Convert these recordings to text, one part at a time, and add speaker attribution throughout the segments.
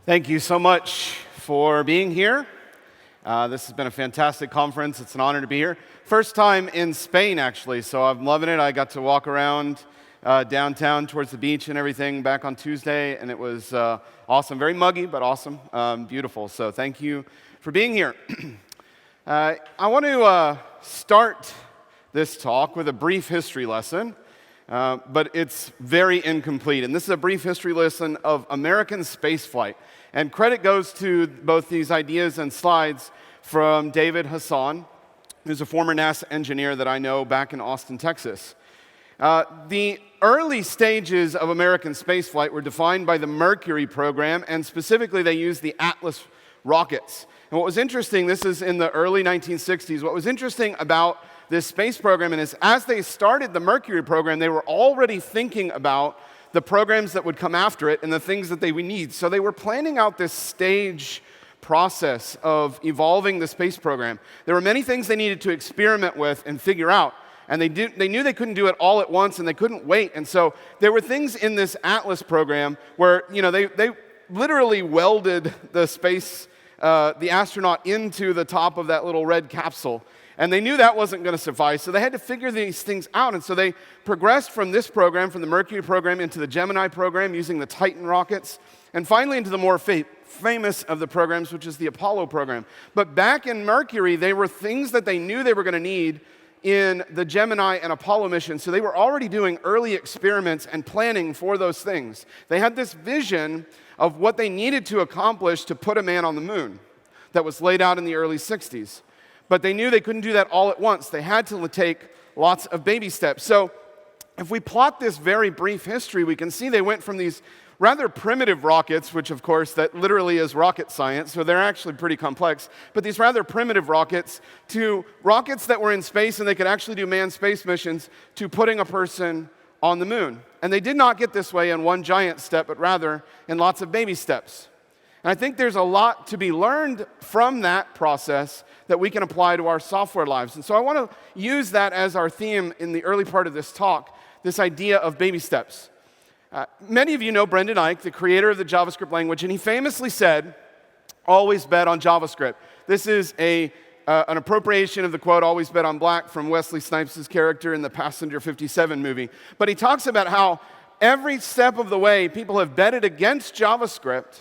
Speaker 1: Thank you so much for being here. This has been a fantastic conference. It's an honor to be here. First time in Spain, actually, so I'm loving it. I got to walk around downtown towards the beach and everything back on Tuesday, and it was awesome. Very muggy, but awesome. Beautiful. So thank you for being here. I want to start this talk with a brief history lesson. But it's very incomplete. And this is a brief history lesson of American spaceflight. And credit goes to both these ideas and slides from David Hassan, who's a former NASA engineer that I know back in Austin, Texas. The early stages of American spaceflight were defined by the Mercury program, and specifically they used the Atlas rockets. And what was interesting, this is in the early 1960s, what was interesting about this space program is as they started the Mercury program, they were already thinking about the programs that would come after it and the things that they would need. So they were planning out this stage process of evolving the space program. There were many things they needed to experiment with and figure out. And they knew they couldn't do it all at once, and they couldn't wait. And so there were things in this Atlas program where they literally welded the astronaut into the top of that little red capsule. And they knew that wasn't going to suffice, so they had to figure these things out. And so they progressed from this program, from the Mercury program, into the Gemini program using the Titan rockets, and finally into the more famous of the programs, which is the Apollo program. But back in Mercury, they were things that they knew they were going to need in the Gemini and Apollo missions. So they were already doing early experiments and planning for those things. They had this vision of what they needed to accomplish to put a man on the moon that was laid out in the early 60s. But they knew they couldn't do that all at once. They had to take lots of baby steps. So if we plot this very brief history, we can see they went from these rather primitive rockets, which of course that literally is rocket science, so they're actually pretty complex, but these rather primitive rockets to rockets that were in space and they could actually do manned space missions to putting a person on the moon. And they did not get this way in one giant step, but rather in lots of baby steps. And I think there's a lot to be learned from that process that we can apply to our software lives. And so I want to use that as our theme in the early part of this talk, this idea of baby steps. Many of you know Brendan Eich, the creator of the JavaScript language, and he famously said, always bet on JavaScript. This is an appropriation of the quote, always bet on black, from Wesley Snipes' character in the Passenger 57 movie. But he talks about how every step of the way people have betted against JavaScript.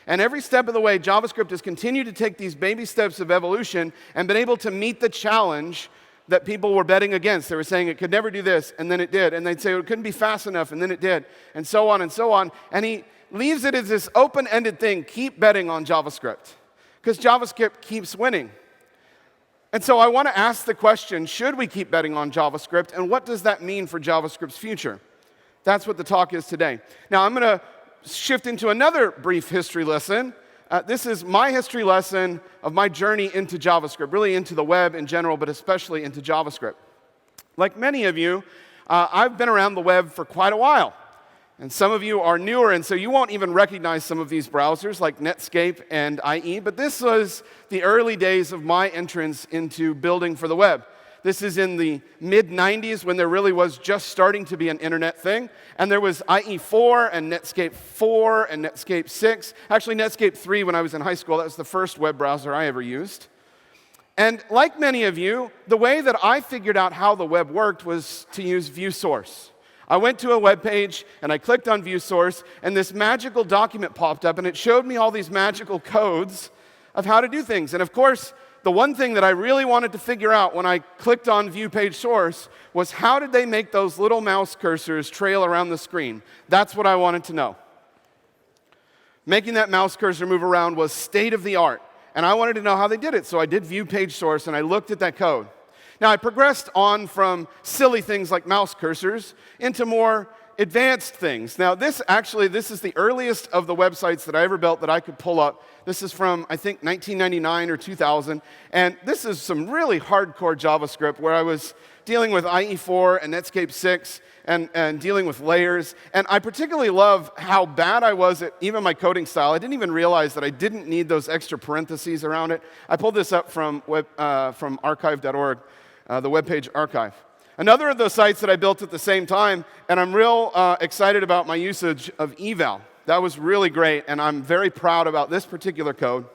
Speaker 1: And every step of the way, JavaScript has continued to take these baby steps of evolution and been able to meet the challenge that people were betting against. They were saying it could never do this, and then it did. And they'd say it couldn't be fast enough, and then it did, and so on and so on. And he leaves it as this open-ended thing. Keep betting on JavaScript, because JavaScript keeps winning. And so I want to ask the question, should we keep betting on JavaScript, and what does that mean for JavaScript's future? That's what the talk is today. Now, I'm going to shift into another brief history lesson. This is my history lesson of my journey into JavaScript, really into the web in general, but especially into JavaScript. Like many of you, I've been around the web for quite a while. And some of you are newer, and so you won't even recognize some of these browsers like Netscape and IE, but this was the early days of my entrance into building for the web. This is in the mid-90s when there really was just starting to be an internet thing. And there was IE4 and Netscape 4 and Netscape 6. Actually, Netscape 3 when I was in high school. That was the first web browser I ever used. And like many of you, the way that I figured out how the web worked was to use view source. I went to a web page and I clicked on view source, and this magical document popped up, and it showed me all these magical codes of how to do things. And of course, the one thing that I really wanted to figure out when I clicked on View Page Source was how did they make those little mouse cursors trail around the screen? That's what I wanted to know. Making that mouse cursor move around was state of the art, and I wanted to know how they did it. So I did View Page Source, and I looked at that code. Now, I progressed on from silly things like mouse cursors into more advanced things. Now, this is the earliest of the websites that I ever built that I could pull up. This is from, I think, 1999 or 2000. And this is some really hardcore JavaScript where I was dealing with IE4 and Netscape 6 and dealing with layers. And I particularly love how bad I was at even my coding style. I didn't even realize that I didn't need those extra parentheses around it. I pulled this up from archive.org, the web page archive. Another of those sites that I built at the same time, and I'm real excited about my usage of eval. That was really great, and I'm very proud about this particular code.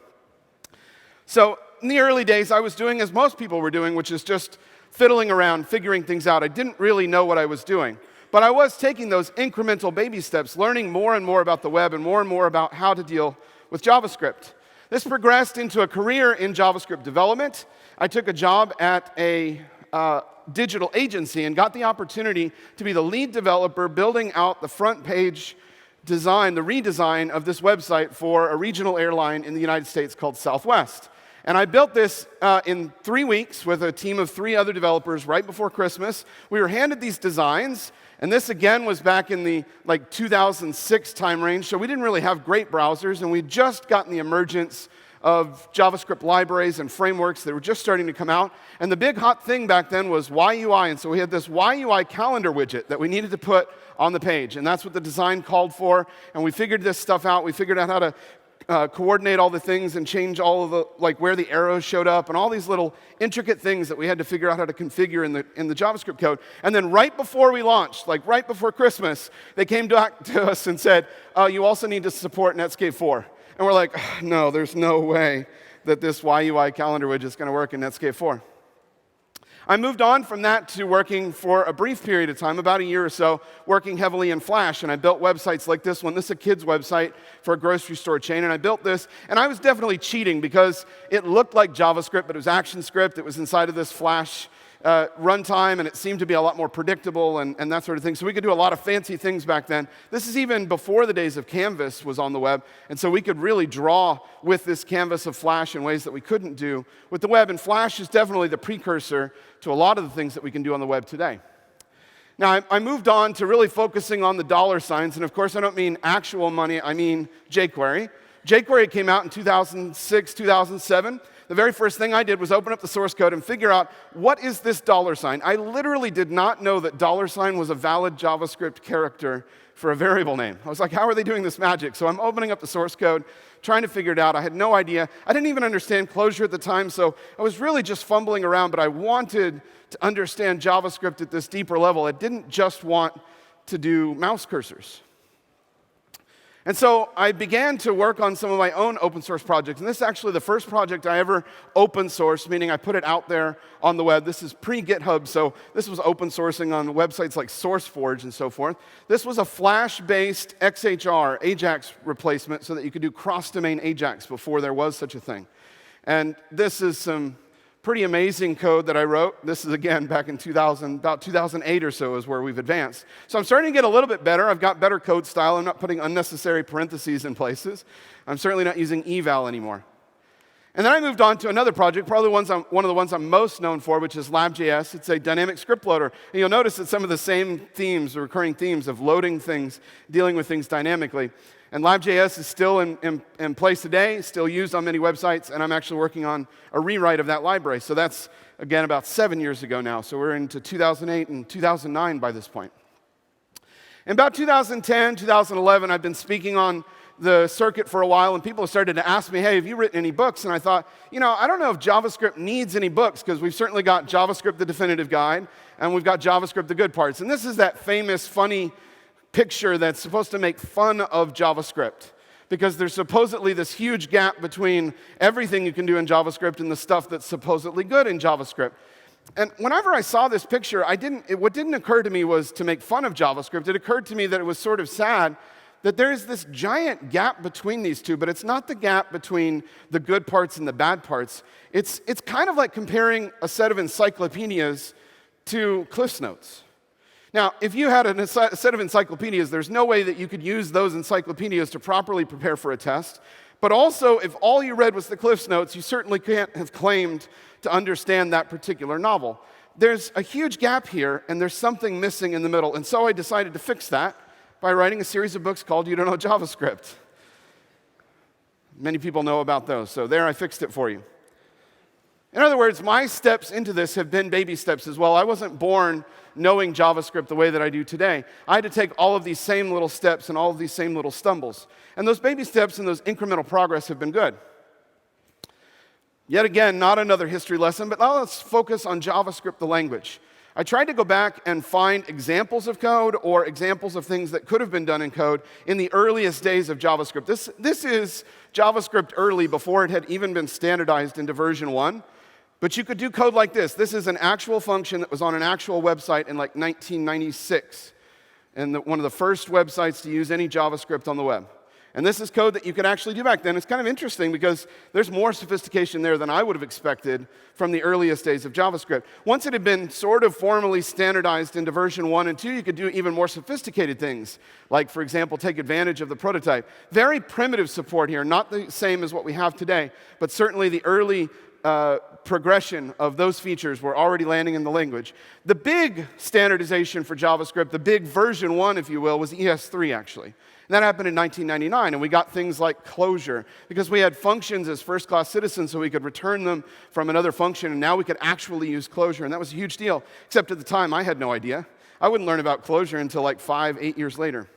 Speaker 1: So in the early days, I was doing as most people were doing, which is just fiddling around, figuring things out. I didn't really know what I was doing. But I was taking those incremental baby steps, learning more and more about the web and more about how to deal with JavaScript. This progressed into a career in JavaScript development. I took a job at a digital agency and got the opportunity to be the lead developer building out the front page design, the redesign of this website for a regional airline in the United States called Southwest. And I built this in 3 weeks with a team of 3 other developers right before Christmas. We were handed these designs, and this again was back in the 2006 time range, so we didn't really have great browsers, and we'd just gotten the emergence of JavaScript libraries and frameworks that were just starting to come out. And the big hot thing back then was YUI, and so we had this YUI calendar widget that we needed to put on the page, and that's what the design called for, and we figured this stuff out. We figured out how to coordinate all the things and change all of the, where the arrows showed up and all these little intricate things that we had to figure out how to configure in the JavaScript code. And then right before we launched, right before Christmas, they came back to us and said, you also need to support Netscape 4. And we're like, no, there's no way that this YUI calendar widget is going to work in Netscape 4. I moved on from that to working for a brief period of time, about a year or so, working heavily in Flash, and I built websites like this one. This is a kid's website for a grocery store chain, and I built this, and I was definitely cheating because it looked like JavaScript, but it was ActionScript. It was inside of this Flash runtime, and it seemed to be a lot more predictable and that sort of thing. So we could do a lot of fancy things back then. This is even before the days of Canvas was on the web, and so we could really draw with this canvas of Flash in ways that we couldn't do with the web. And Flash is definitely the precursor to a lot of the things that we can do on the web today. Now, I moved on to really focusing on the dollar signs, and of course I don't mean actual money, I mean jQuery. jQuery came out in 2006, 2007. The very first thing I did was open up the source code and figure out, what is this dollar sign? I literally did not know that dollar sign was a valid JavaScript character for a variable name. I was like, how are they doing this magic? So I'm opening up the source code, trying to figure it out. I had no idea. I didn't even understand Clojure at the time, so I was really just fumbling around, but I wanted to understand JavaScript at this deeper level. I didn't just want to do mouse cursors. And so I began to work on some of my own open source projects. And this is actually the first project I ever open sourced, meaning I put it out there on the web. This is pre-GitHub, so this was open sourcing on websites like SourceForge and so forth. This was a Flash-based XHR, AJAX replacement, so that you could do cross-domain AJAX before there was such a thing. And this is some pretty amazing code that I wrote. This is, again, back in 2000, about 2008 or so is where we've advanced. So I'm starting to get a little bit better. I've got better code style. I'm not putting unnecessary parentheses in places. I'm certainly not using eval anymore. And then I moved on to another project, probably one of the ones I'm most known for, which is Lab.js. It's a dynamic script loader. And you'll notice that some of the same themes, the recurring themes of loading things, dealing with things dynamically. And Lab.js is still in place today, still used on many websites, and I'm actually working on a rewrite of that library. So that's, again, about 7 years ago now. So we're into 2008 and 2009 by this point. In about 2010, 2011, I've been speaking on the circuit for a while, and people started to ask me, hey, have you written any books? And I thought, I don't know if JavaScript needs any books, because we've certainly got JavaScript, the definitive guide, and we've got JavaScript, the good parts. And this is that famous, funny picture that's supposed to make fun of JavaScript, because there's supposedly this huge gap between everything you can do in JavaScript and the stuff that's supposedly good in JavaScript. And whenever I saw this picture, what didn't occur to me was to make fun of JavaScript. It occurred to me that it was sort of sad that there's this giant gap between these two, but it's not the gap between the good parts and the bad parts. It's kind of like comparing a set of encyclopedias to Cliff's Notes. Now, if you had a set of encyclopedias, there's no way that you could use those encyclopedias to properly prepare for a test. But also, if all you read was the Cliff's Notes, you certainly can't have claimed to understand that particular novel. There's a huge gap here, and there's something missing in the middle. And so I decided to fix that by writing a series of books called You Don't Know JavaScript. Many people know about those, so there I fixed it for you. In other words, my steps into this have been baby steps as well. I wasn't born knowing JavaScript the way that I do today. I had to take all of these same little steps and all of these same little stumbles. And those baby steps and those incremental progress have been good. Yet again, not another history lesson, but now let's focus on JavaScript, the language. I tried to go back and find examples of code or examples of things that could have been done in code in the earliest days of JavaScript. This is JavaScript early, before it had even been standardized into version 1. But you could do code like this. This is an actual function that was on an actual website in like 1996, and one of the first websites to use any JavaScript on the web. And this is code that you could actually do back then. It's kind of interesting because there's more sophistication there than I would have expected from the earliest days of JavaScript. Once it had been sort of formally standardized into version 1 and 2, you could do even more sophisticated things, like, for example, take advantage of the prototype. Very primitive support here, not the same as what we have today, but certainly the early progression of those features were already landing in the language. The big standardization for JavaScript, the big version 1, if you will, was ES3, actually. And that happened in 1999, and we got things like closure, because we had functions as first-class citizens, so we could return them from another function, and now we could actually use closure, and that was a huge deal. Except at the time, I had no idea. I wouldn't learn about closure until like 5-8 years later.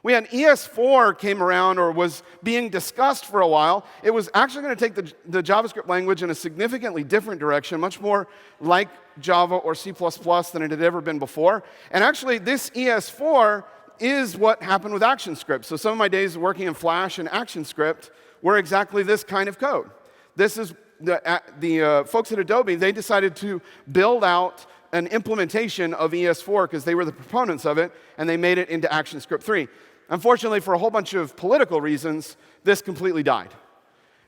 Speaker 1: We had ES4 came around, or was being discussed for a while. It was actually going to take the JavaScript language in a significantly different direction, much more like Java or C++ than it had ever been before. And actually, this ES4 is what happened with ActionScript. So some of my days working in Flash and ActionScript were exactly this kind of code. This is the folks at Adobe, they decided to build out an implementation of ES4 because they were the proponents of it, and they made it into ActionScript 3. Unfortunately, for a whole bunch of political reasons, this completely died.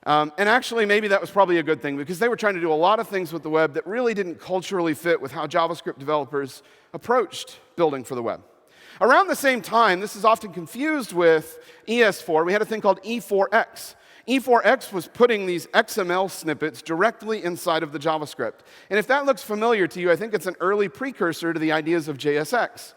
Speaker 1: And actually, maybe that was probably a good thing, because they were trying to do a lot of things with the web that really didn't culturally fit with how JavaScript developers approached building for the web. Around the same time, this is often confused with ES4, we had a thing called E4X. E4X was putting these XML snippets directly inside of the JavaScript. And if that looks familiar to you, I think it's an early precursor to the ideas of JSX.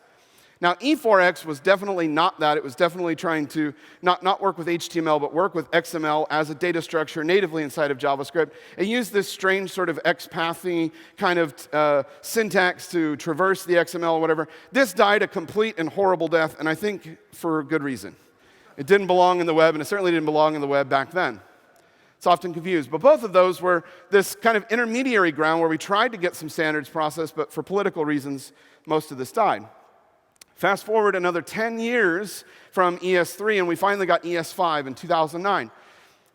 Speaker 1: Now, E4X was definitely not that. It was definitely trying to not work with HTML, but work with XML as a data structure natively inside of JavaScript. It used this strange sort of XPathy kind of syntax to traverse the XML or whatever. This died a complete and horrible death, and I think for good reason. It didn't belong in the web, and it certainly didn't belong in the web back then. It's often confused. But both of those were this kind of intermediary ground where we tried to get some standards processed, but for political reasons, most of this died. Fast forward another 10 years from ES3, and we finally got ES5 in 2009.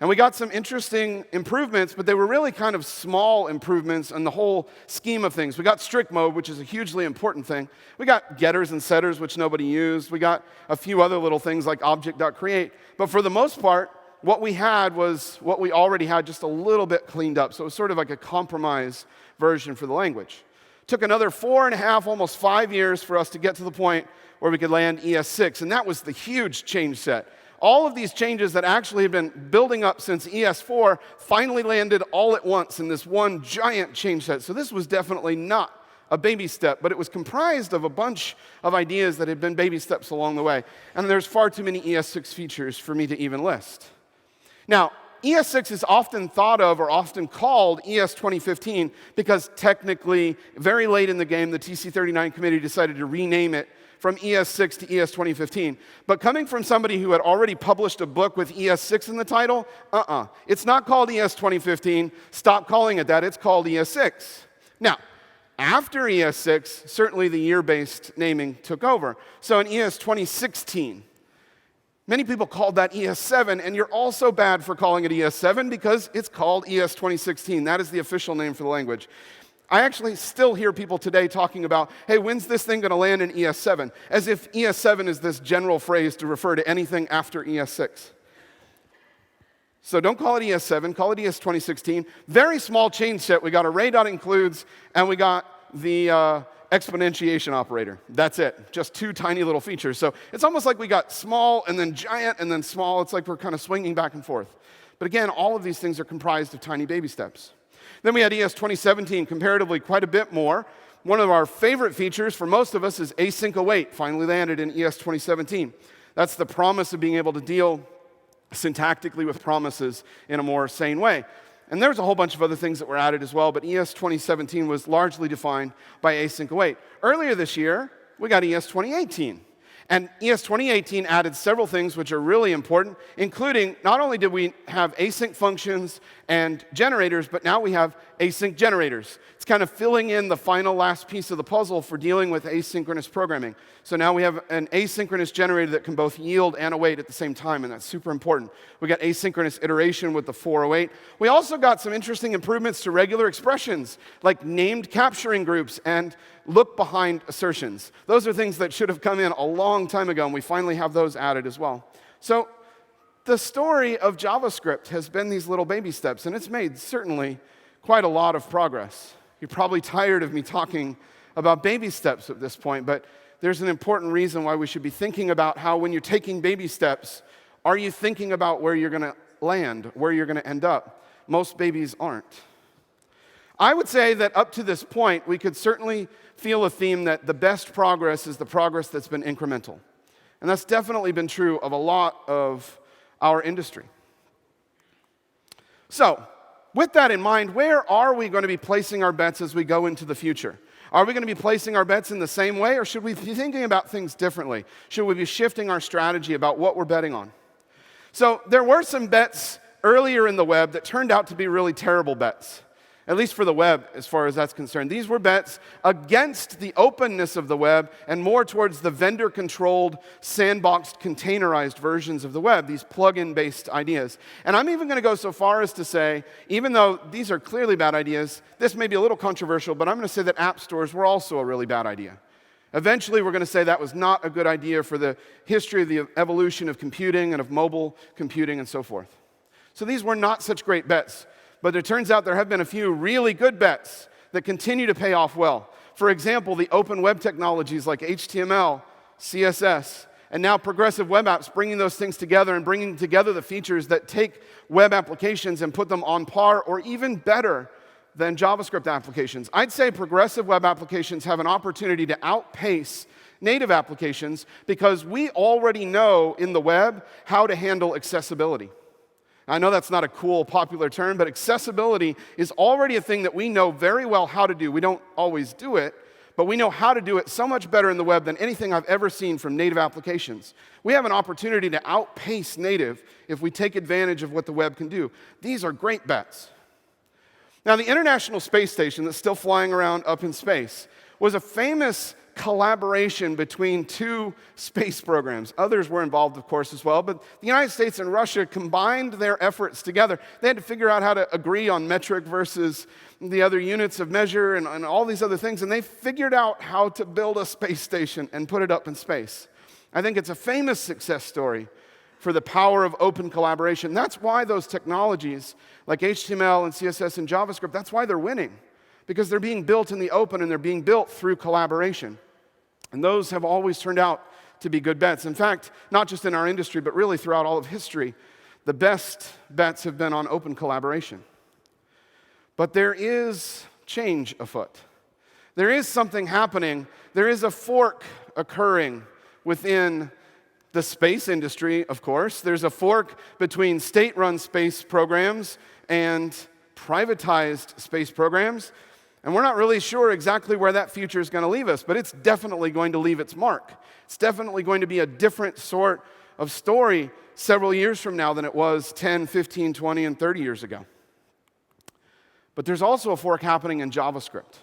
Speaker 1: And we got some interesting improvements, but they were really kind of small improvements in the whole scheme of things. We got strict mode, which is a hugely important thing. We got getters and setters, which nobody used. We got a few other little things like object.create. But for the most part, what we had was what we already had, just a little bit cleaned up. So it was sort of like a compromise version for the language. It took another 4.5, almost 5 years for us to get to the point where we could land ES6, and that was the huge change set. All of these changes that actually had been building up since ES4 finally landed all at once in this one giant change set. So this was definitely not a baby step, but it was comprised of a bunch of ideas that had been baby steps along the way. And there's far too many ES6 features for me to even list. Now, ES6 is often thought of or often called ES 2015 because technically, very late in the game, the TC39 committee decided to rename it from ES6 to ES 2015. But coming from somebody who had already published a book with ES6 in the title, it's not called ES 2015. Stop calling it that. It's called ES6. Now, after ES6, certainly the year-based naming took over. So in ES 2016, many people called that ES7, and you're also bad for calling it ES7 because it's called ES 2016. That is the official name for the language. I actually still hear people today talking about, hey, when's this thing going to land in ES7? As if ES7 is this general phrase to refer to anything after ES6. So don't call it ES7, call it ES 2016. Very small change set. We got array.includes, and we got the exponentiation operator. That's it. Just two tiny little features. So it's almost like we got small and then giant and then small. It's like we're kind of swinging back and forth. But again, all of these things are comprised of tiny baby steps. Then we had ES 2017, comparatively quite a bit more. One of our favorite features for most of us is async await, finally landed in ES 2017. That's the promise of being able to deal syntactically with promises in a more sane way. And there's a whole bunch of other things that were added as well, but ES 2017 was largely defined by async await. Earlier this year, we got ES 2018. And ES 2018 added several things which are really important, including not only did we have async functions and generators, but now we have async generators. It's kind of filling in the final last piece of the puzzle for dealing with asynchronous programming. So now we have an asynchronous generator that can both yield and await at the same time, and that's super important. We got asynchronous iteration with the 408. We also got some interesting improvements to regular expressions, like named capturing groups and look behind assertions. Those are things that should have come in a long time ago, and we finally have those added as well. So the story of JavaScript has been these little baby steps, and it's made certainly quite a lot of progress. You're probably tired of me talking about baby steps at this point, but there's an important reason why we should be thinking about how, when you're taking baby steps, are you thinking about where you're going to land, where you're going to end up? Most babies aren't. I would say that up to this point, we could certainly feel a theme that the best progress is the progress that's been incremental. And that's definitely been true of a lot of our industry. So, with that in mind, where are we going to be placing our bets as we go into the future? Are we going to be placing our bets in the same way, or should we be thinking about things differently? Should we be shifting our strategy about what we're betting on? So there were some bets earlier in the web that turned out to be really terrible bets, at least for the web as far as that's concerned. These were bets against the openness of the web and more towards the vendor-controlled, sandboxed, containerized versions of the web, these plugin-based ideas. And I'm even going to go so far as to say, even though these are clearly bad ideas, this may be a little controversial, but I'm going to say that app stores were also a really bad idea. Eventually, we're going to say that was not a good idea for the history of the evolution of computing and of mobile computing and so forth. So these were not such great bets. But it turns out there have been a few really good bets that continue to pay off well. For example, the open web technologies like HTML, CSS, and now progressive web apps, bringing those things together and bringing together the features that take web applications and put them on par or even better than JavaScript applications. I'd say progressive web applications have an opportunity to outpace native applications because we already know in the web how to handle accessibility. I know that's not a cool, popular term, but accessibility is already a thing that we know very well how to do. We don't always do it, but we know how to do it so much better in the web than anything I've ever seen from native applications. We have an opportunity to outpace native if we take advantage of what the web can do. These are great bets. Now, the International Space Station that's still flying around up in space was a famous collaboration between two space programs. Others were involved, of course, as well, but the United States and Russia combined their efforts together. They had to figure out how to agree on metric versus the other units of measure and all these other things, and they figured out how to build a space station and put it up in space. I think it's a famous success story for the power of open collaboration. That's why those technologies, like HTML and CSS and JavaScript, that's why they're winning, because they're being built in the open and they're being built through collaboration. And those have always turned out to be good bets. In fact, not just in our industry, but really throughout all of history, the best bets have been on open collaboration. But there is change afoot. There is something happening. There is a fork occurring within the space industry, of course. There's a fork between state-run space programs and privatized space programs. And we're not really sure exactly where that future is going to leave us, but it's definitely going to leave its mark. It's definitely going to be a different sort of story several years from now than it was 10, 15, 20, and 30 years ago. But there's also a fork happening in JavaScript.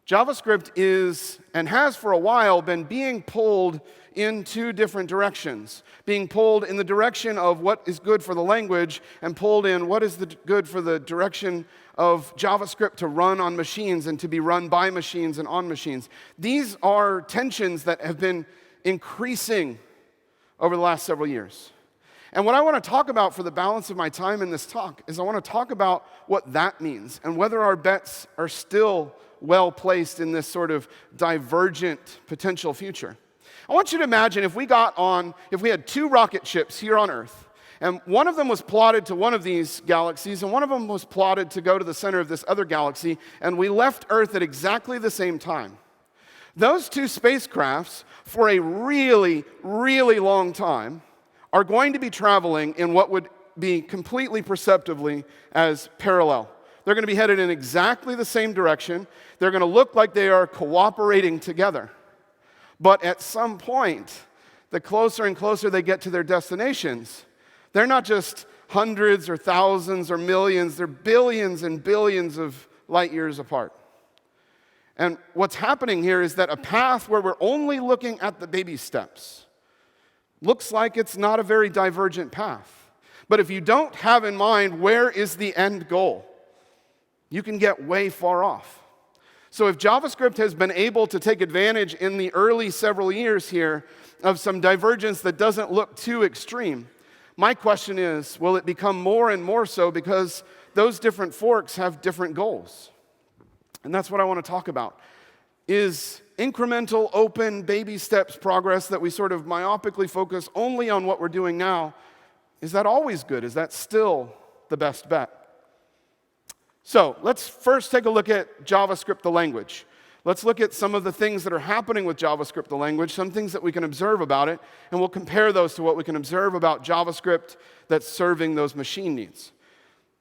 Speaker 1: JavaScript is, and has for a while, been being pulled in two different directions. Being pulled in the direction of what is good for the language and pulled in what is good for the direction of JavaScript to run on machines and to be run by machines and on machines. These are tensions that have been increasing over the last several years. And what I want to talk about for the balance of my time in this talk is I want to talk about what that means and whether our bets are still well placed in this sort of divergent potential future. I want you to imagine if we had two rocket ships here on Earth, and one of them was plotted to one of these galaxies, and one of them was plotted to go to the center of this other galaxy, and we left Earth at exactly the same time. Those two spacecrafts, for a really, really long time, are going to be traveling in what would be completely perceptively as parallel. They're going to be headed in exactly the same direction. They're going to look like they are cooperating together. But at some point, the closer and closer they get to their destinations, they're not just hundreds or thousands or millions. They're billions and billions of light years apart. And what's happening here is that a path where we're only looking at the baby steps looks like it's not a very divergent path. But if you don't have in mind where is the end goal, you can get way far off. So if JavaScript has been able to take advantage in the early several years here of some divergence that doesn't look too extreme, my question is, will it become more and more so because those different forks have different goals? And that's what I want to talk about. Is incremental, open, baby steps progress that we sort of myopically focus only on what we're doing now, is that always good? Is that still the best bet? So let's first take a look at JavaScript, the language. Let's look at some of the things that are happening with JavaScript, the language, some things that we can observe about it, and we'll compare those to what we can observe about JavaScript that's serving those machine needs.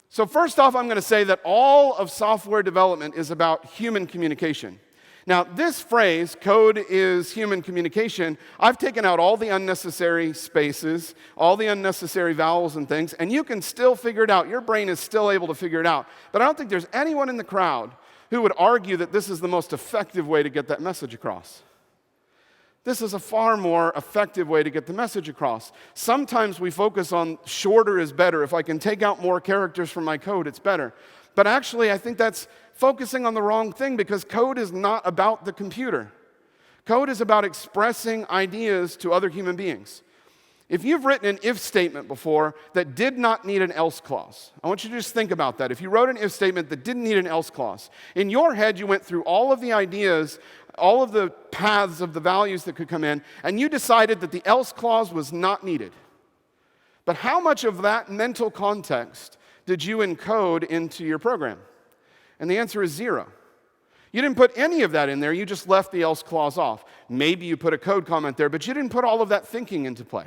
Speaker 1: So first off, I'm going to say that all of software development is about human communication. Now, this phrase, code is human communication, I've taken out all the unnecessary spaces, all the unnecessary vowels and things, and you can still figure it out. Your brain is still able to figure it out. But I don't think there's anyone in the crowd who would argue that this is the most effective way to get that message across. This is a far more effective way to get the message across. Sometimes we focus on shorter is better. If I can take out more characters from my code, it's better. But actually, I think that's focusing on the wrong thing because code is not about the computer. Code is about expressing ideas to other human beings. If you've written an if statement before that did not need an else clause, I want you to just think about that. If you wrote an if statement that didn't need an else clause, in your head you went through all of the ideas, all of the paths of the values that could come in, and you decided that the else clause was not needed. But how much of that mental context did you encode into your program? And the answer is 0. You didn't put any of that in there, you just left the else clause off. Maybe you put a code comment there, but you didn't put all of that thinking into play.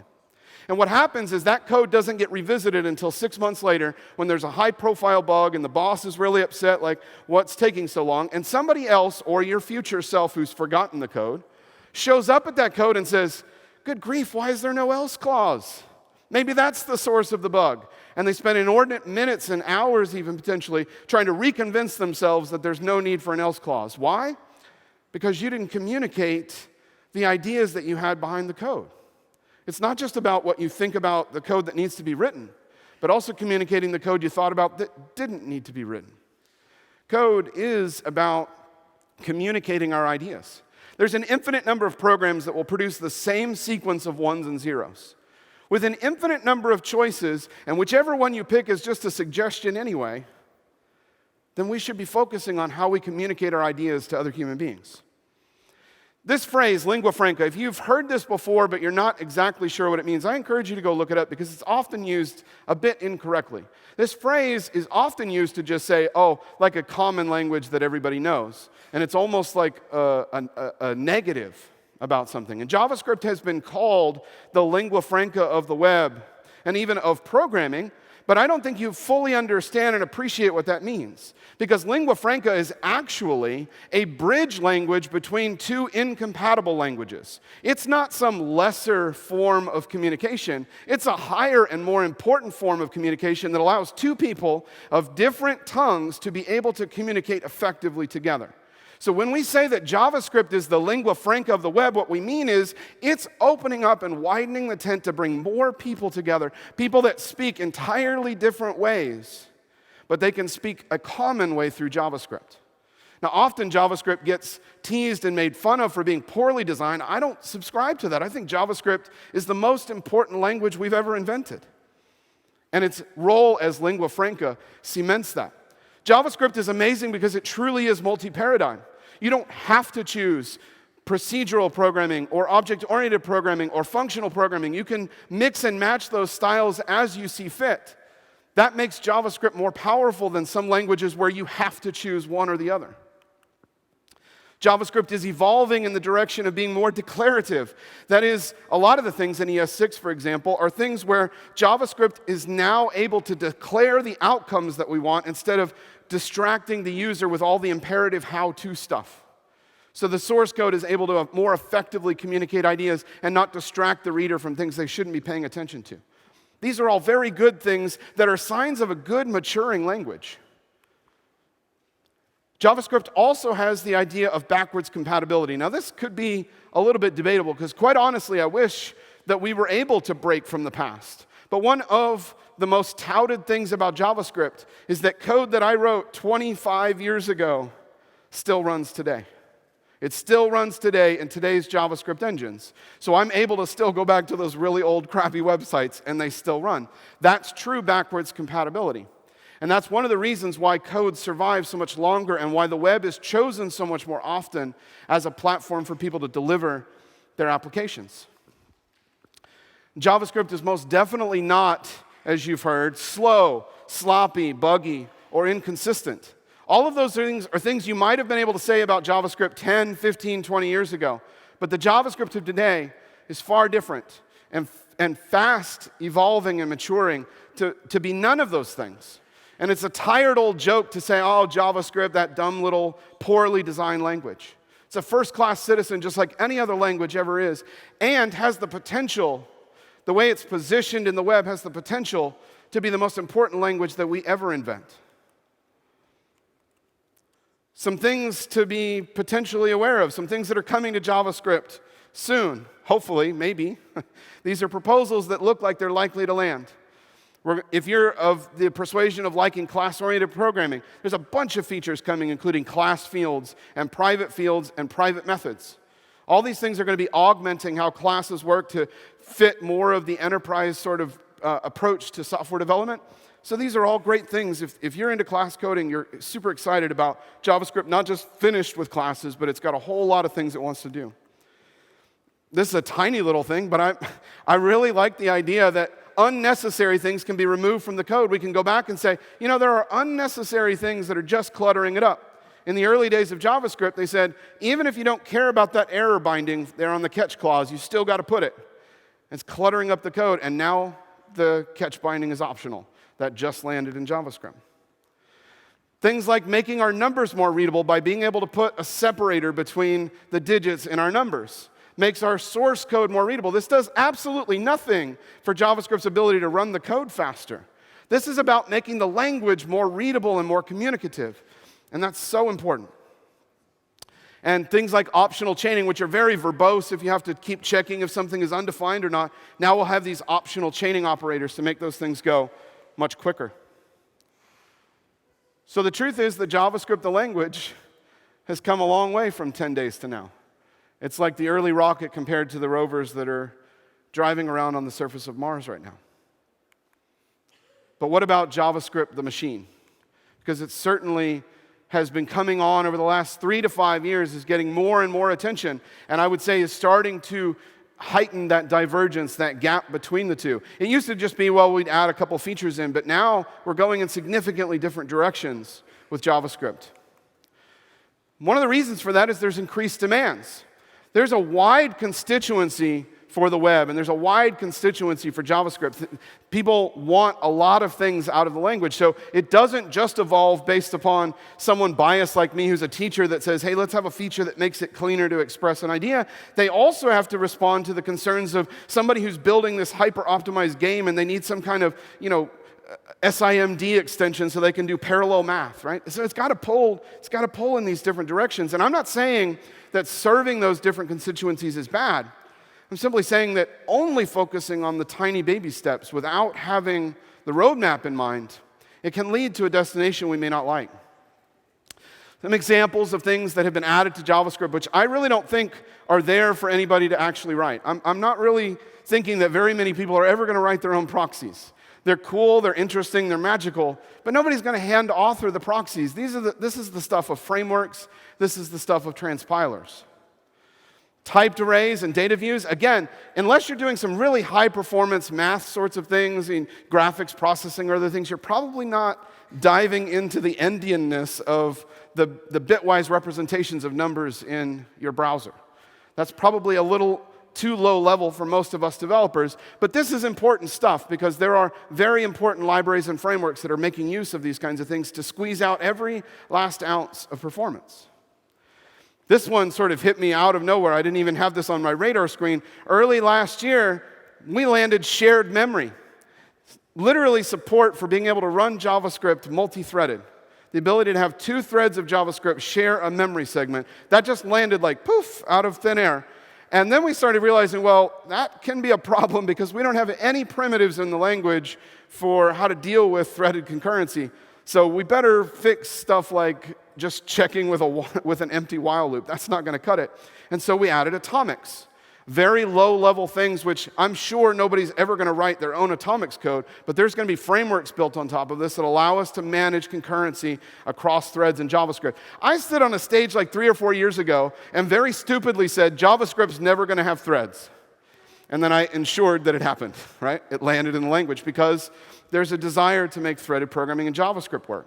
Speaker 1: And what happens is that code doesn't get revisited until 6 months later when there's a high-profile bug and the boss is really upset, like, what's taking so long? And somebody else, or your future self who's forgotten the code, shows up at that code and says, good grief, why is there no else clause? Maybe that's the source of the bug. And they spend inordinate minutes and hours even potentially trying to reconvince themselves that there's no need for an else clause. Why? Because you didn't communicate the ideas that you had behind the code. It's not just about what you think about the code that needs to be written, but also communicating the code you thought about that didn't need to be written. Code is about communicating our ideas. There's an infinite number of programs that will produce the same sequence of ones and zeros. With an infinite number of choices, and whichever one you pick is just a suggestion anyway, then we should be focusing on how we communicate our ideas to other human beings. This phrase, lingua franca, if you've heard this before but you're not exactly sure what it means, I encourage you to go look it up because it's often used a bit incorrectly. This phrase is often used to just say, oh, like a common language that everybody knows. And it's almost like a negative about something. And JavaScript has been called the lingua franca of the web and even of programming, but I don't think you fully understand and appreciate what that means. Because lingua franca is actually a bridge language between two incompatible languages. It's not some lesser form of communication. It's a higher and more important form of communication that allows two people of different tongues to be able to communicate effectively together. So when we say that JavaScript is the lingua franca of the web, what we mean is it's opening up and widening the tent to bring more people together, people that speak entirely different ways, but they can speak a common way through JavaScript. Now, often JavaScript gets teased and made fun of for being poorly designed. I don't subscribe to that. I think JavaScript is the most important language we've ever invented. And its role as lingua franca cements that. JavaScript is amazing because it truly is multi-paradigm. You don't have to choose procedural programming or object-oriented programming or functional programming. You can mix and match those styles as you see fit. That makes JavaScript more powerful than some languages where you have to choose one or the other. JavaScript is evolving in the direction of being more declarative. That is, a lot of the things in ES6, for example, are things where JavaScript is now able to declare the outcomes that we want instead of distracting the user with all the imperative how-to stuff. So the source code is able to more effectively communicate ideas and not distract the reader from things they shouldn't be paying attention to. These are all very good things that are signs of a good, maturing language. JavaScript also has the idea of backwards compatibility. Now, this could be a little bit debatable because, quite honestly, I wish that we were able to break from the past. But one of the most touted things about JavaScript is that code that I wrote 25 years ago still runs today. It still runs today in today's JavaScript engines. So I'm able to still go back to those really old, crappy websites, and they still run. That's true backwards compatibility. And that's one of the reasons why code survives so much longer and why the web is chosen so much more often as a platform for people to deliver their applications. JavaScript is most definitely not, as you've heard, slow, sloppy, buggy, or inconsistent. All of those things are things you might have been able to say about JavaScript 10, 15, 20 years ago. But the JavaScript of today is far different and fast evolving and maturing to be none of those things. And it's a tired old joke to say, oh, JavaScript, that dumb little poorly designed language. It's a first-class citizen just like any other language ever is, and has the potential, the way it's positioned in the web has the potential to be the most important language that we ever invent. Some things to be potentially aware of, some things that are coming to JavaScript soon, hopefully, maybe. These are proposals that look like they're likely to land. If you're of the persuasion of liking class-oriented programming, there's a bunch of features coming, including class fields and private methods. All these things are going to be augmenting how classes work to fit more of the enterprise sort of approach to software development. So these are all great things. If you're into class coding, you're super excited about JavaScript, not just finished with classes, but it's got a whole lot of things it wants to do. This is a tiny little thing, but I really like the idea that unnecessary things can be removed from the code. We can go back and say, you know, there are unnecessary things that are just cluttering it up. In the early days of JavaScript, they said, even if you don't care about that error binding there on the catch clause, you still got to put it. It's cluttering up the code, and now the catch binding is optional. That just landed in JavaScript. Things like making our numbers more readable by being able to put a separator between the digits in our numbers. Makes our source code more readable. This does absolutely nothing for JavaScript's ability to run the code faster. This is about making the language more readable and more communicative. And that's so important. And things like optional chaining, which are very verbose if you have to keep checking if something is undefined or not. Now we'll have these optional chaining operators to make those things go much quicker. So the truth is that JavaScript, the language, has come a long way from 10 days to now. It's like the early rocket compared to the rovers that are driving around on the surface of Mars right now. But what about JavaScript, the machine? Because it certainly has been coming on over the last 3 to 5 years, is getting more and more attention, and I would say is starting to heighten that divergence, that gap between the two. It used to just be, well, we'd add a couple features in, but now we're going in significantly different directions with JavaScript. One of the reasons for that is there's increased demands. There's a wide constituency for the web, and there's a wide constituency for JavaScript. People want a lot of things out of the language, so it doesn't just evolve based upon someone biased like me who's a teacher that says, hey, let's have a feature that makes it cleaner to express an idea. They also have to respond to the concerns of somebody who's building this hyper-optimized game, and they need some kind of, SIMD extension so they can do parallel math, right? So it's got to pull in these different directions. And I'm not saying that serving those different constituencies is bad. I'm simply saying that only focusing on the tiny baby steps without having the roadmap in mind, it can lead to a destination we may not like. Some examples of things that have been added to JavaScript, which I really don't think are there for anybody to actually write. I'm not really thinking that very many people are ever going to write their own proxies. They're cool, they're interesting, they're magical, but nobody's going to hand author the proxies. This is the stuff of frameworks. This is the stuff of transpilers. Typed arrays and data views, again, unless you're doing some really high-performance math sorts of things, in graphics processing or other things, you're probably not diving into the endianness of the bitwise representations of numbers in your browser. That's probably a little too low level for most of us developers, but this is important stuff because there are very important libraries and frameworks that are making use of these kinds of things to squeeze out every last ounce of performance. This one sort of hit me out of nowhere. I didn't even have this on my radar screen. Early last year, we landed shared memory. literally support for being able to run JavaScript multi-threaded. The ability to have 2 threads of JavaScript share a memory segment. That just landed like poof out of thin air. And then we started realizing, well, that can be a problem because we don't have any primitives in the language for how to deal with threaded concurrency. So we better fix stuff like just checking with an empty while loop. That's not going to cut it. And so we added atomics. Very low-level things, which I'm sure nobody's ever going to write their own atomics code, but there's going to be frameworks built on top of this that allow us to manage concurrency across threads in JavaScript. I stood on a stage like 3 or 4 years ago and very stupidly said, JavaScript's never going to have threads. And then I ensured that it happened, right? It landed in the language because there's a desire to make threaded programming in JavaScript work.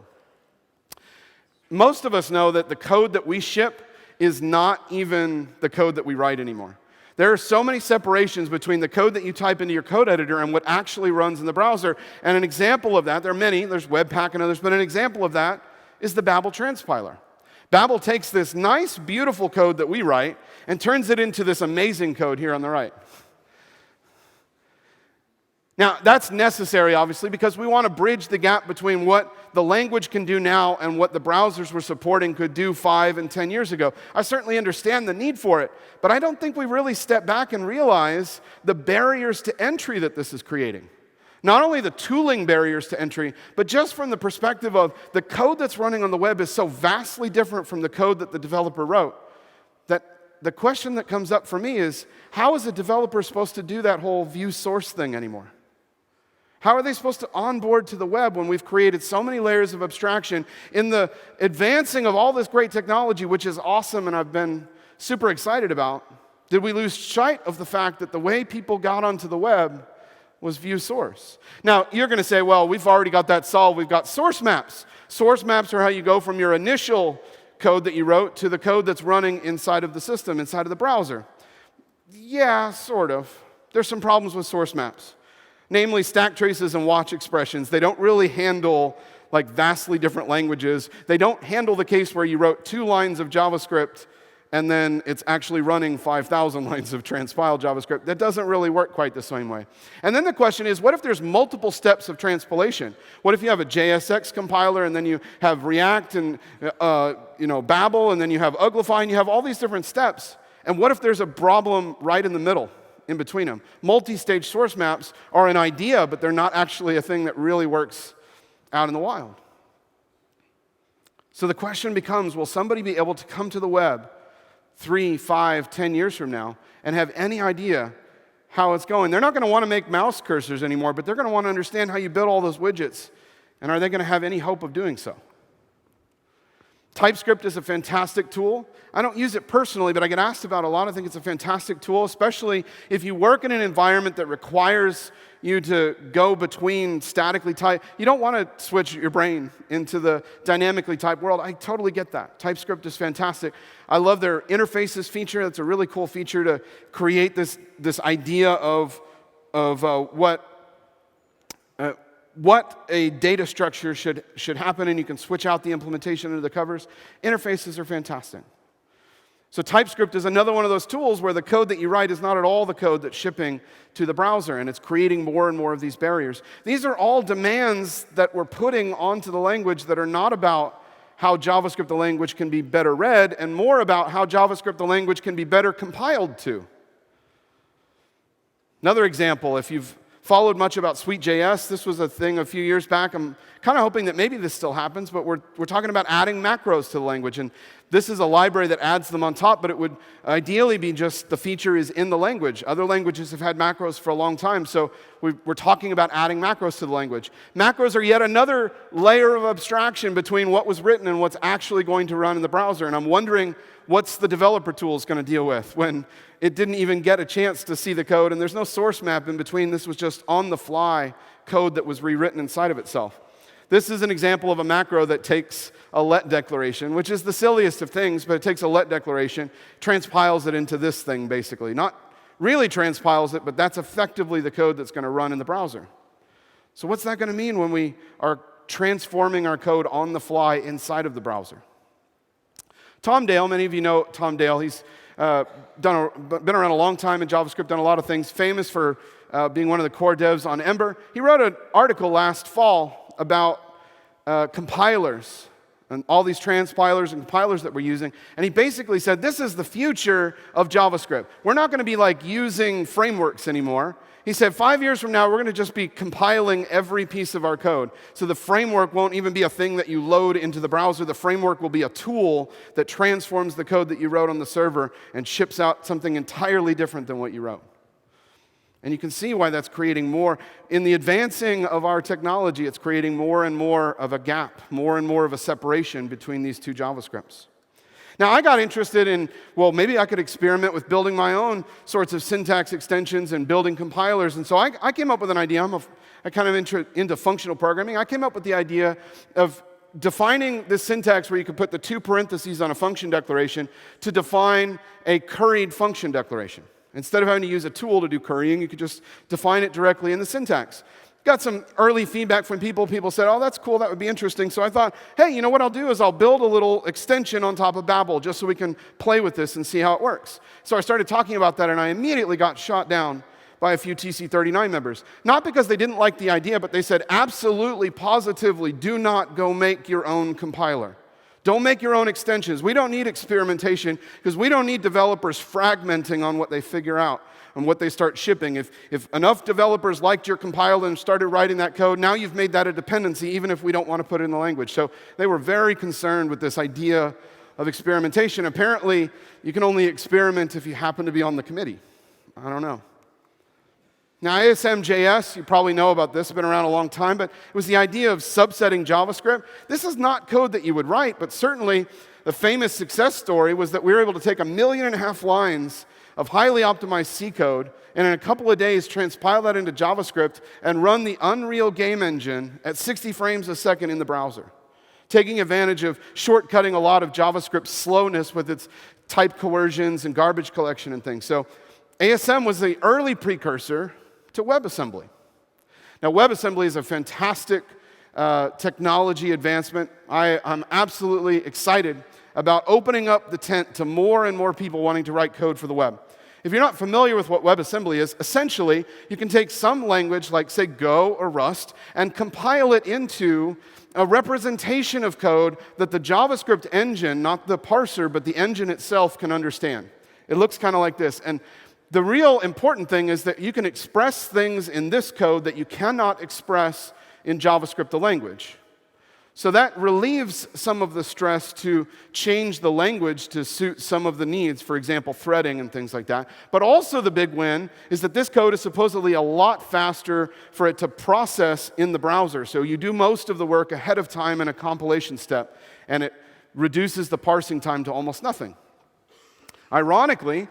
Speaker 1: Most of us know that the code that we ship is not even the code that we write anymore. There are so many separations between the code that you type into your code editor and what actually runs in the browser. And an example of that, there are many, there's Webpack and others, but an example of that is the Babel transpiler. Babel takes this nice, beautiful code that we write and turns it into this amazing code here on the right. Now, that's necessary, obviously, because we want to bridge the gap between what the language can do now and what the browsers we're supporting could do 5 and 10 years ago. I certainly understand the need for it, but I don't think we really step back and realize the barriers to entry that this is creating. Not only the tooling barriers to entry, but just from the perspective of the code that's running on the web is so vastly different from the code that the developer wrote, that the question that comes up for me is, how is a developer supposed to do that whole view source thing anymore? How are they supposed to onboard to the web when we've created so many layers of abstraction in the advancing of all this great technology, which is awesome and I've been super excited about? Did we lose sight of the fact that the way people got onto the web was view source? Now, you're going to say, well, we've already got that solved. We've got source maps. Source maps are how you go from your initial code that you wrote to the code that's running inside of the system, inside of the browser. Yeah, sort of. There's some problems with source maps. Namely, stack traces and watch expressions. They don't really handle like vastly different languages. They don't handle the case where you wrote 2 lines of JavaScript and then it's actually running 5,000 lines of transpiled JavaScript. That doesn't really work quite the same way. And then the question is, what if there's multiple steps of transpilation? What if you have a JSX compiler and then you have React and Babel and then you have Uglify and you have all these different steps? And what if there's a problem right in the middle? In between them. Multi-stage source maps are an idea, but they're not actually a thing that really works out in the wild. So the question becomes, will somebody be able to come to the web 3, 5, 10 years from now and have any idea how it's going? They're not going to want to make mouse cursors anymore, but they're going to want to understand how you build all those widgets. And are they going to have any hope of doing so? TypeScript is a fantastic tool. I don't use it personally, but I get asked about it a lot. I think it's a fantastic tool, especially if you work in an environment that requires you to go between statically typed. You don't want to switch your brain into the dynamically typed world. I totally get that. TypeScript is fantastic. I love their interfaces feature. That's a really cool feature to create this idea of what a data structure should happen, and you can switch out the implementation under the covers. Interfaces are fantastic. So TypeScript is another one of those tools where the code that you write is not at all the code that's shipping to the browser, and it's creating more and more of these barriers. These are all demands that we're putting onto the language that are not about how JavaScript the language can be better read, and more about how JavaScript the language can be better compiled to. Another example, if you've followed much about Sweet.js. This was a thing a few years back. I'm kind of hoping that maybe this still happens, but we're talking about adding macros to the language. And this is a library that adds them on top, but it would ideally be just the feature is in the language. Other languages have had macros for a long time, so we're talking about adding macros to the language. Macros are yet another layer of abstraction between what was written and what's actually going to run in the browser. And I'm wondering, what's the developer tools going to deal with when it didn't even get a chance to see the code, and there's no source map in between. This was just on-the-fly code that was rewritten inside of itself. This is an example of a macro that takes a let declaration, which is the silliest of things, but it takes a let declaration, transpiles it into this thing, basically. Not really transpiles it, but that's effectively the code that's going to run in the browser. So what's that going to mean when we are transforming our code on the fly inside of the browser? Tom Dale, many of you know Tom Dale. He's been around a long time in JavaScript, done a lot of things, famous for being one of the core devs on Ember. He wrote an article last fall about compilers and all these transpilers and compilers that we're using. And he basically said, this is the future of JavaScript. We're not going to be like using frameworks anymore. He said, 5 years from now, we're going to just be compiling every piece of our code. So the framework won't even be a thing that you load into the browser. The framework will be a tool that transforms the code that you wrote on the server and ships out something entirely different than what you wrote. And you can see why that's creating more. In the advancing of our technology, it's creating more and more of a gap, more and more of a separation between these two JavaScripts. Now, I got interested in, well, maybe I could experiment with building my own sorts of syntax extensions and building compilers. And so I came up with an idea. I'm kind of into functional programming. I came up with the idea of defining this syntax where you could put the two parentheses on a function declaration to define a curried function declaration. Instead of having to use a tool to do currying, you could just define it directly in the syntax. Got some early feedback from people. People said, oh, that's cool, that would be interesting. So I thought, hey, you know what I'll do is I'll build a little extension on top of Babel just so we can play with this and see how it works. So I started talking about that, and I immediately got shot down by a few TC39 members. Not because they didn't like the idea, but they said, absolutely, positively, do not go make your own compiler. Don't make your own extensions. We don't need experimentation because we don't need developers fragmenting on what they figure out and what they start shipping. If enough developers liked your compiler and started writing that code, now you've made that a dependency, even if we don't want to put it in the language. So they were very concerned with this idea of experimentation. Apparently, you can only experiment if you happen to be on the committee. I don't know. Now, ASM.js, you probably know about this, it's been around a long time, but it was the idea of subsetting JavaScript. This is not code that you would write, but certainly the famous success story was that we were able to take 1.5 million lines of highly optimized C code and in a couple of days transpile that into JavaScript and run the Unreal game engine at 60 frames a second in the browser, taking advantage of shortcutting a lot of JavaScript slowness with its type coercions and garbage collection and things. So ASM was the early precursor to WebAssembly. Now, WebAssembly is a fantastic technology advancement. I'm absolutely excited about opening up the tent to more and more people wanting to write code for the web. If you're not familiar with what WebAssembly is, essentially, you can take some language like, say, Go or Rust and compile it into a representation of code that the JavaScript engine, not the parser, but the engine itself can understand. It looks kind of like this. And the real important thing is that you can express things in this code that you cannot express in JavaScript, the language. So that relieves some of the stress to change the language to suit some of the needs, for example, threading and things like that. But also the big win is that this code is supposedly a lot faster for it to process in the browser. So you do most of the work ahead of time in a compilation step, and it reduces the parsing time to almost nothing. Ironically,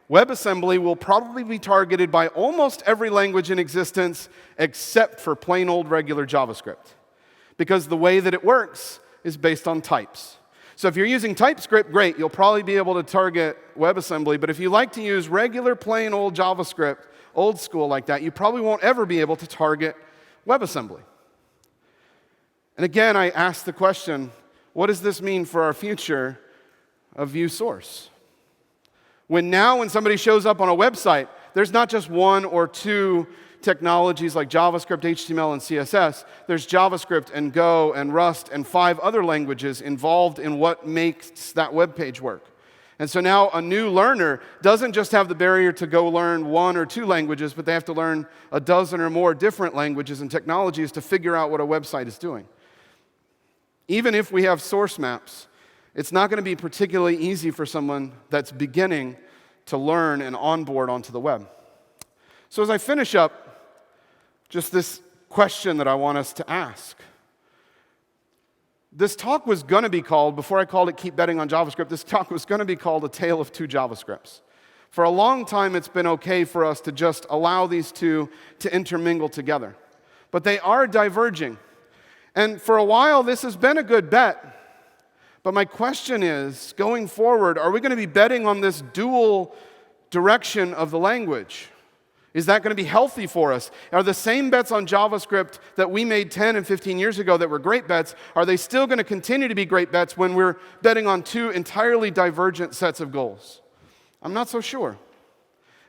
Speaker 1: WebAssembly will probably be targeted by almost every language in existence except for plain old regular JavaScript, because the way that it works is based on types. So if you're using TypeScript, great, you'll probably be able to target WebAssembly, but if you like to use regular plain old JavaScript, old school like that, you probably won't ever be able to target WebAssembly. And again, I ask the question, what does this mean for our future of view source? When somebody shows up on a website, there's not just one or two technologies like JavaScript, HTML, and CSS. There's JavaScript and Go and Rust and 5 other languages involved in what makes that web page work. And so now a new learner doesn't just have the barrier to go learn 1 or 2 languages, but they have to learn a dozen or more different languages and technologies to figure out what a website is doing. Even if we have source maps, it's not going to be particularly easy for someone that's beginning to learn and onboard onto the web. So as I finish up, just this question that I want us to ask. This talk was going to be called, before I called it Keep Betting on JavaScript, this talk was going to be called A Tale of Two JavaScripts. For a long time, it's been okay for us to just allow these two to intermingle together. But they are diverging. And for a while, this has been a good bet. But my question is, going forward, are we going to be betting on this dual direction of the language? Is that going to be healthy for us? Are the same bets on JavaScript that we made 10 and 15 years ago that were great bets, are they still going to continue to be great bets when we're betting on two entirely divergent sets of goals? I'm not so sure.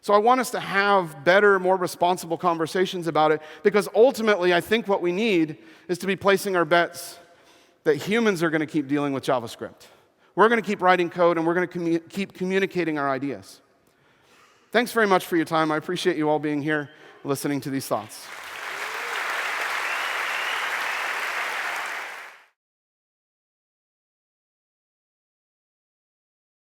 Speaker 1: So I want us to have better, more responsible conversations about it, because ultimately I think what we need is to be placing our bets that humans are going to keep dealing with JavaScript. We're going to keep writing code, and we're going to keep communicating our ideas. Thanks very much for your time. I appreciate you all being here, listening to these thoughts.